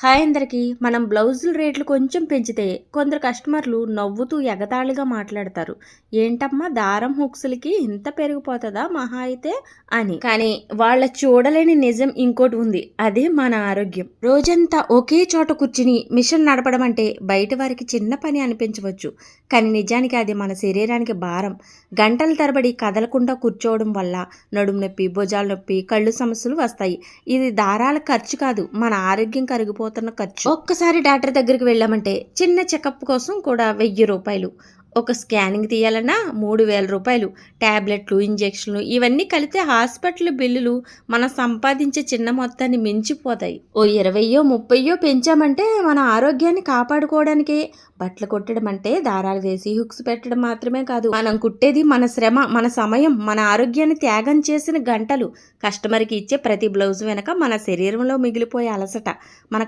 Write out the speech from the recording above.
Hi అందరికి. మనం బ్లౌజుల రేట్లు కొంచెం పెంచితే కొందరు కస్టమర్లు నవ్వుతూ ఎగతాళిగా మాట్లాడతారు. ఏంటమ్మా దారం హుక్స్లకి ఇంత పెరిగిపోతుందా మహా అయితే అని. కానీ వాళ్ళ చూడలేని నిజం ఇంకోటి ఉంది. అదే మన ఆరోగ్యం. రోజంతా ఒకే చోట కూర్చుని మిషన్ నడపడం అంటే బయట వారికి చిన్న పని అనిపించవచ్చు. కానీ నిజానికి అది మన శరీరానికి భారం. గంటల తరబడి కదలకుండా కూర్చోవడం వల్ల నడుము నొప్పి, భుజాల నొప్పి, కళ్ళు సమస్యలు వస్తాయి. ఇది దారాల ఖర్చు కాదు, మన ఆరోగ్యం కరిగిపోతున్న ఖర్చు. ఒక్కసారి డాక్టర్ దగ్గరికి వెళ్ళామంటే చిన్న చెకప్ కోసం కూడా 1000 రూపాయలు, ఒక స్కానింగ్ తీయాలన్నా 3000 రూపాయలు, ట్యాబ్లెట్లు, ఇంజెక్షన్లు ఇవన్నీ కలిపితే హాస్పిటల్ బిల్లులు మనం సంపాదించే చిన్న మొత్తాన్ని మించిపోతాయి. ఓ 20 30 పెంచామంటే మన ఆరోగ్యాన్ని కాపాడుకోవడానికే. బట్టలు కుట్టడం అంటే దారాలు వేసి హుక్స్ పెట్టడం మాత్రమే కాదు, మనం కుట్టేది మన శ్రమ, మన సమయం, మన ఆరోగ్యాన్ని త్యాగం చేసిన గంటలు. కస్టమర్కి ఇచ్చే ప్రతి బ్లౌజ్ వెనక మన శరీరంలో మిగిలిపోయే అలసట, మన